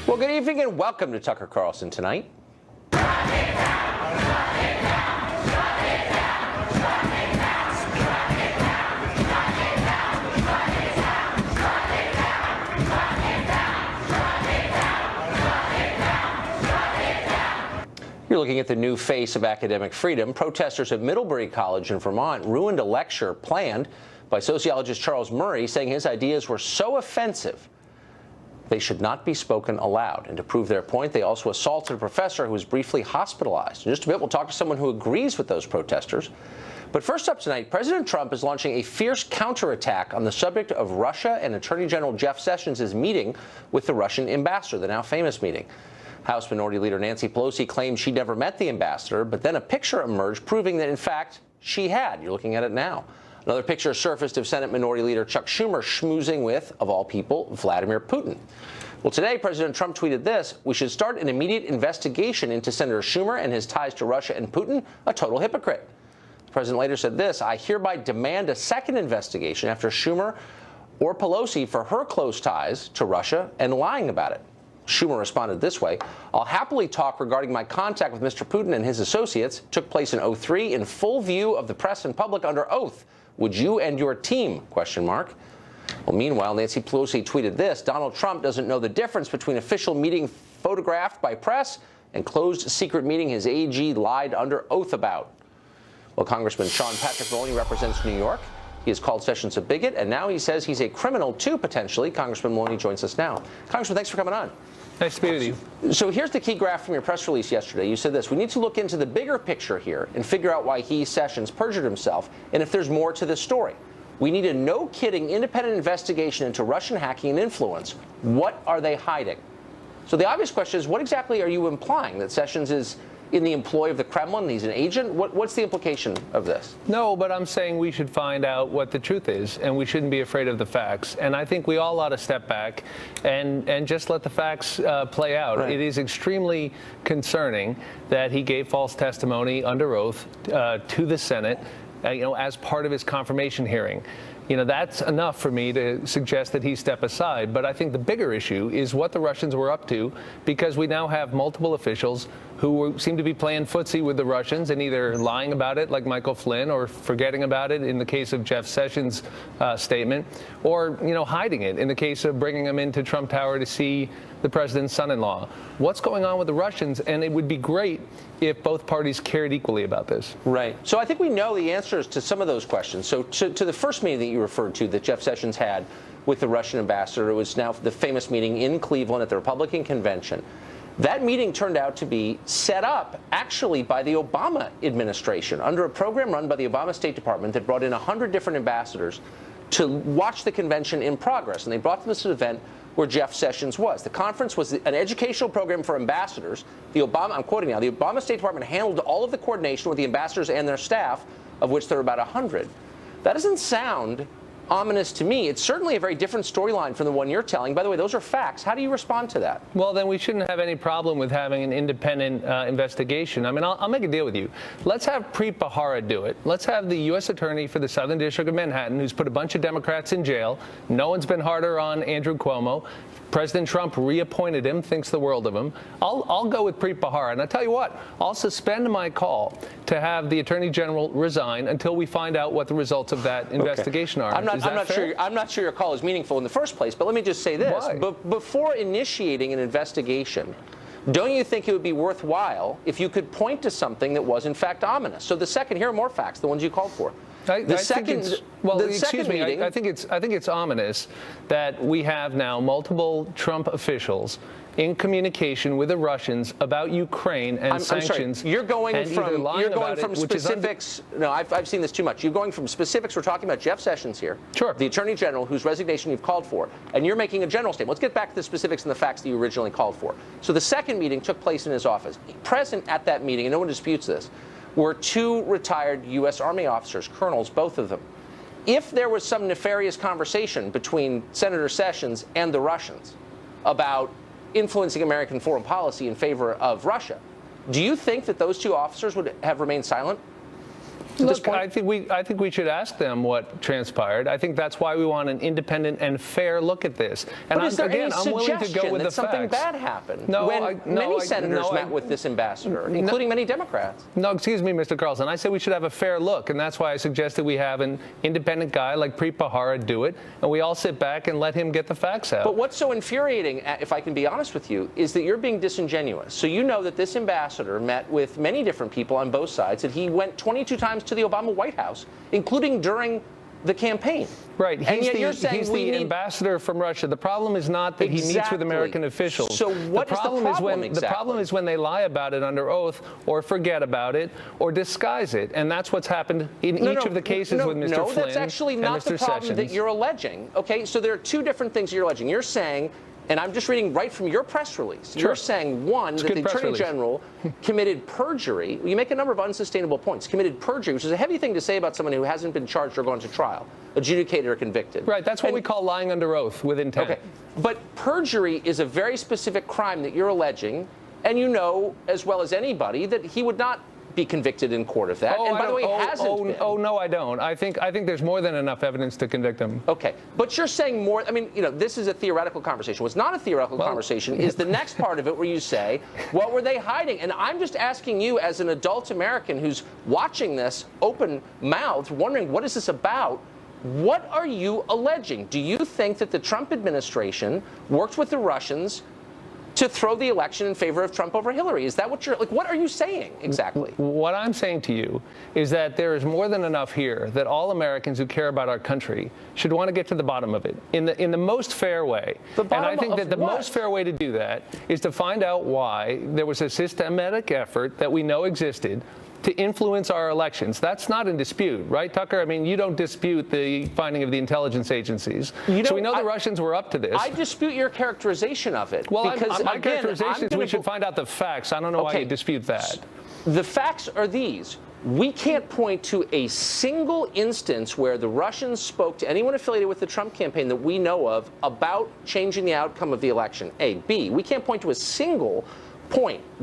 Well, good evening and welcome to Tucker Carlson Tonight. You're looking at the new face of academic freedom. Protesters at Middlebury College in Vermont ruined a lecture planned by sociologist Charles Murray, saying his ideas were so offensive they should not be spoken aloud. And to prove their point, they also assaulted a professor who was briefly hospitalized. In just a bit, we'll talk to someone who agrees with those protesters. But first up tonight, President Trump is launching a fierce counterattack on the subject of Russia and Attorney General Jeff Sessions' meeting with the Russian ambassador, the now famous meeting. House Minority Leader Nancy Pelosi claimed she never met the ambassador, but then a picture emerged proving that, in fact, she had. You're looking at it now. Another picture surfaced of Senate Minority Leader Chuck Schumer schmoozing with, of all people, Vladimir Putin. Well, today, President Trump tweeted this: "We should start an immediate investigation into Senator Schumer and his ties to Russia and Putin, a total hypocrite." The president later said this: "I hereby demand a second investigation after Schumer or Pelosi for her close ties to Russia and lying about it." Schumer responded this way: "I'll happily talk regarding my contact with Mr. Putin and his associates. Took place in 2003 in full view of the press and public under oath. Would you and your team?" ? Well, meanwhile, Nancy Pelosi tweeted this: "Donald Trump doesn't know the difference between official meeting photographed by press and closed secret meeting his AG lied under oath about." Well, Congressman Sean Patrick Maloney represents New York. He has called Sessions a bigot, and now he says he's a criminal too, potentially. Congressman Maloney joins us now. Congressman, thanks for coming on. Nice to be with you. So here's the key graph from your press release yesterday. You said this: "We need to look into the bigger picture here and figure out why he, Sessions, perjured himself, and if there's more to this story. We need a no-kidding independent investigation into Russian hacking and influence. What are they hiding?" So the obvious question is, what exactly are you implying? That Sessions is in the employ of the Kremlin? He's an agent? What's the implication of this? No, but I'm saying we should find out what the truth is, and we shouldn't be afraid of the facts. And I think we all ought to step back and just let the facts play out. Right. It is extremely concerning that he gave false testimony under oath to the Senate, as part of his confirmation hearing. That's enough for me to suggest that he step aside. But I think the bigger issue is what the Russians were up to, because we now have multiple officials who seem to be playing footsie with the Russians and either lying about it, like Michael Flynn, or forgetting about it in the case of Jeff Sessions' statement, or, hiding it in the case of bringing him into Trump Tower to see the president's son-in-law. What's going on with the Russians? And it would be great if both parties cared equally about this. Right. So I think we know the answers to some of those questions. So to the first meeting that you referred to that Jeff Sessions had with the Russian ambassador, it was now the famous meeting in Cleveland at the Republican convention. That meeting turned out to be set up, actually, by the Obama administration under a program run by the Obama State Department that brought in 100 different ambassadors to watch the convention in progress. And they brought them to this event where Jeff Sessions was. The conference was an educational program for ambassadors. I'm quoting now, the Obama State Department handled all of the coordination with the ambassadors and their staff, of which there are about 100. That doesn't sound ominous to me. It's certainly a very different storyline from the one you're telling. By the way, those are facts. How do you respond to that? Well, then we shouldn't have any problem with having an independent investigation. I mean, I'll make a deal with you. Let's have Preet Bharara do it. Let's have the U.S. Attorney for the Southern District of Manhattan, who's put a bunch of Democrats in jail. No one's been harder on Andrew Cuomo. President Trump reappointed him, thinks the world of him. I'll go with Preet Bharara. And I'll tell you what, I'll suspend my call to have the Attorney General resign until we find out what the results of that investigation are. I'm not sure your call is meaningful in the first place, but let me just say this. Before initiating an investigation, don't you think it would be worthwhile if you could point to something that was in fact ominous? So here are more facts, the ones you called for. I think it's ominous that we have now multiple Trump officials in communication with the Russians about Ukraine and sanctions. You're going from specifics. No, I've seen this too much. You're going from specifics. We're talking about Jeff Sessions here, sure, the Attorney General, whose resignation you've called for, and you're making a general statement. Let's get back to the specifics and the facts that you originally called for. So the second meeting took place in his office. Present at that meeting, and no one disputes this, were two retired U.S. Army officers, colonels, both of them. If there was some nefarious conversation between Senator Sessions and the Russians about influencing American foreign policy in favor of Russia, do you think that those two officers would have remained silent? to this Look, point? I think we should ask them what transpired. I think that's why we want an independent and fair look at this. And but is there any I'm willing to go with that the something facts. bad happened? No, when many senators met with this ambassador, including many Democrats. No, excuse me, Mr. Carlson. I said we should have a fair look, and that's why I suggested we have an independent guy like Preet Bharara do it, and we all sit back and let him get the facts out. But what's so infuriating, if I can be honest with you, is that you're being disingenuous. So you know that this ambassador met with many different people on both sides, that he went 22 times to the Obama White House, including during the campaign. Right. And yet you're saying he's we the need ambassador from Russia. The problem is not that he meets with American officials. So what is the problem exactly? The problem is when they lie about it under oath or forget about it or disguise it. And that's what's happened in each of the cases with Mr. Flynn No, that's actually not the problem that you're alleging. Okay, so there are two different things you're alleging. You're saying, and I'm just reading right from your press release. Sure. You're saying, one, that the Attorney General committed perjury. You make a number of unsustainable points. Committed perjury, which is a heavy thing to say about someone who hasn't been charged or gone to trial, adjudicated or convicted. Right, that's what we call lying under oath with intent. Okay, but perjury is a very specific crime that you're alleging, and you know as well as anybody that he would not be convicted in court of that. Oh, and by the way, hasn't been. Oh, no, I don't. I think there's more than enough evidence to convict him. Okay, but you're saying more. I mean, you know, this is a theoretical conversation. What's not a theoretical conversation is the next part of it where you say, what were they hiding? And I'm just asking you as an adult American who's watching this open-mouthed, wondering, what is this about? What are you alleging? Do you think that the Trump administration worked with the Russians to throw the election in favor of Trump over Hillary? Is that what you're like? What are you saying exactly? What I'm saying to you is that there is more than enough here that all Americans who care about our country should want to get to the bottom of it in the most fair way. And I think that the most fair way to do that is to find out why there was a systematic effort that we know existed to influence our elections. That's not in dispute, right, Tucker? I mean, you don't dispute the finding of the intelligence agencies. So we know the Russians were up to this. I dispute your characterization of it. Well, because, my characterization is we should find out the facts. I don't know why you dispute that. The facts are these. We can't point to a single instance where the Russians spoke to anyone affiliated with the Trump campaign that we know of about changing the outcome of the election. A. B, we can't point to a single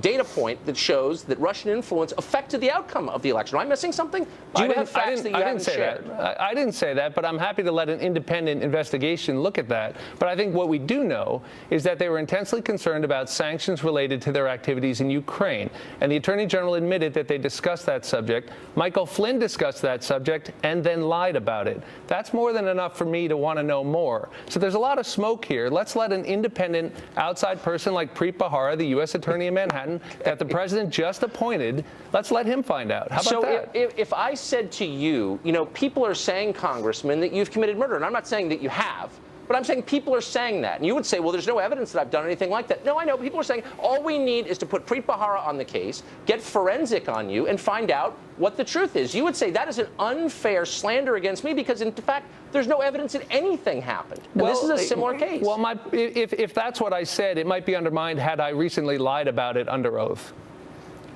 data point that shows that Russian influence affected the outcome of the election. Am I missing something? Do you have facts that you haven't shared? I didn't say that, but I'm happy to let an independent investigation look at that. But I think what we do know is that they were intensely concerned about sanctions related to their activities in Ukraine. And the Attorney General admitted that they discussed that subject. Michael Flynn discussed that subject and then lied about it. That's more than enough for me to want to know more. So there's a lot of smoke here. Let's let an independent outside person like Preet Bharara, the U.S. Attorney in Manhattan, that the president just appointed, let's let him find out. How about that? So if I said to you, you know, people are saying, Congressman, that you've committed murder, and I'm not saying that you have, but I'm saying people are saying that. And you would say, well, there's no evidence that I've done anything like that. No, I know. People are saying all we need is to put Preet Bharara on the case, get forensic on you, and find out what the truth is. You would say that is an unfair slander against me because, in fact, there's no evidence that anything happened. And this is a similar case. Well, if that's what I said, it might be undermined had I recently lied about it under oath.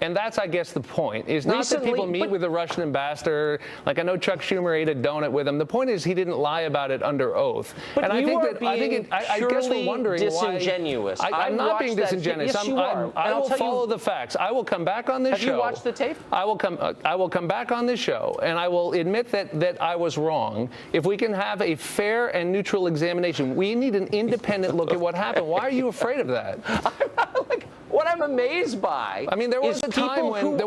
And that's, I guess, the point. Is not that people meet with the Russian ambassador. Like, I know Chuck Schumer ate a donut with him. The point is he didn't lie about it under oath. But and I guess we're wondering disingenuous. why. I'm not being disingenuous. Yes, you are. I will follow the facts. I will come back on this show. Have you watched the tape? I will come back on this show, and I will admit that I was wrong. If we can have a fair and neutral examination, we need an independent look at what happened. Why are you afraid of that? What I'm amazed by, I mean, there was a time when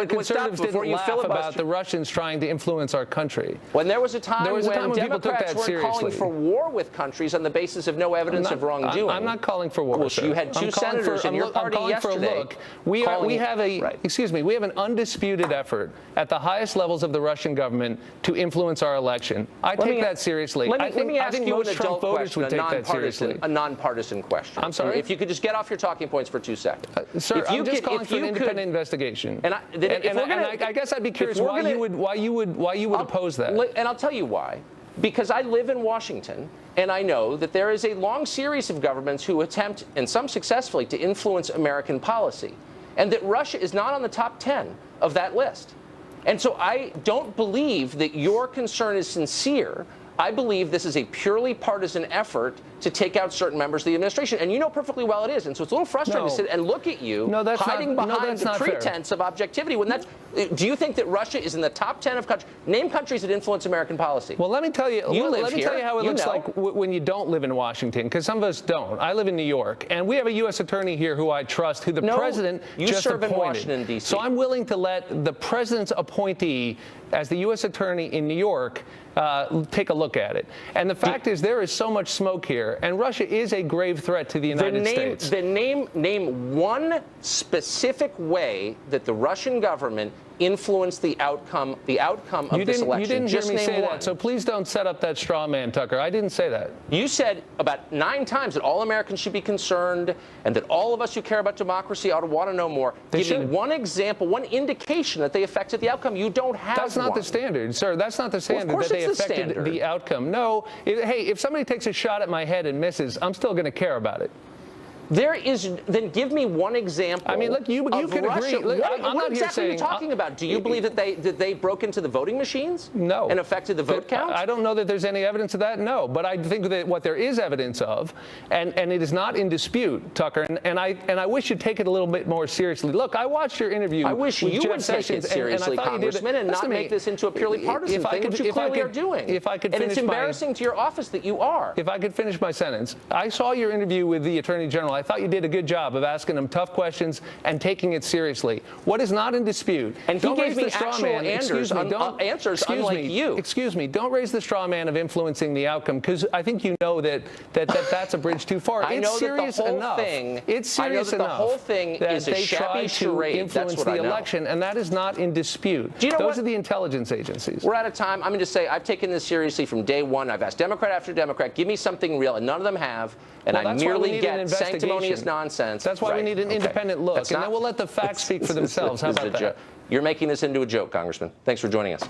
conservatives didn't laugh about the Russians trying to influence our country. When there was a time when people took that Democrats were calling for war with countries on the basis of no evidence of wrongdoing. I'm not calling for war. Well, you had two senators in your party yesterday. We have an undisputed effort at the highest levels of the Russian government to influence our election. I take that seriously. Let me ask you an adult question, a nonpartisan question. I'm sorry? If you could just get off your talking points for 2 seconds. Sir, I'm just calling for an independent investigation. And I guess I'd be curious why you would oppose that. And I'll tell you why. Because I live in Washington, and I know that there is a long series of governments who attempt, and some successfully, to influence American policy, and that Russia is not on the top 10 of that list. And so I don't believe that your concern is sincere I believe this is a purely partisan effort to take out certain members of the administration. And you know perfectly well it is. And so it's a little frustrating to sit and look at you hiding behind the pretense of objectivity. When that's, do you think that Russia is in the top 10 of countries? Name countries that influence American policy. Well, let me tell you. Let me tell you how it looks like when you don't live in Washington, because some of us don't. I live in New York, and we have a U.S. attorney here who I trust, who the president just appointed. In Washington, D.C. So I'm willing to let the president's appointee, as the U.S. attorney in New York, take a look at it. And the fact is, there is so much smoke here, and Russia is a grave threat to the United States. Name one specific way that the Russian government influence the outcome of this election. You didn't hear me say one. that, so please don't set up that straw man, Tucker. I didn't say that. You said about 9 times that all Americans should be concerned and that all of us who care about democracy ought to want to know more. Give me one example, one indication that they affected the outcome. You don't have That's not the standard, sir. That's not the standard that they affected the outcome. No. Hey, if somebody takes a shot at my head and misses, I'm still going to care about it. Then give me one example. I mean, look, you can Russia. agree. Look, what exactly are you talking about? Do you believe that they broke into the voting machines? No. And affected the vote count? I don't know that there's any evidence of that, no. But I think that what there is evidence of, and it is not in dispute, Tucker, and I wish you'd take it a little bit more seriously. Look, I watched your interview. I wish you would take it seriously, Congressman, and not make this into a purely partisan thing, which you clearly are doing. And it's embarrassing to your office that you are. If I could finish my sentence. I saw your interview with the Attorney General. I thought you did a good job of asking him tough questions and taking it seriously. What is not in dispute? And he gave me actual answers, unlike you. Excuse me. Don't raise the straw man of influencing the outcome, because I think you know that's a bridge too far. It's serious enough. It's serious enough. The whole thing is a shabby charade. Influence the election, and that is not in dispute. Those are the intelligence agencies. We're out of time. I'm going to say I've taken this seriously from day one. I've asked Democrat after Democrat, give me something real, and none of them have. And I merely get sanctimonious nonsense. That's why we need an independent look, and then we'll let the facts speak for themselves. How about that? You're making this into a joke, Congressman. Thanks for joining us.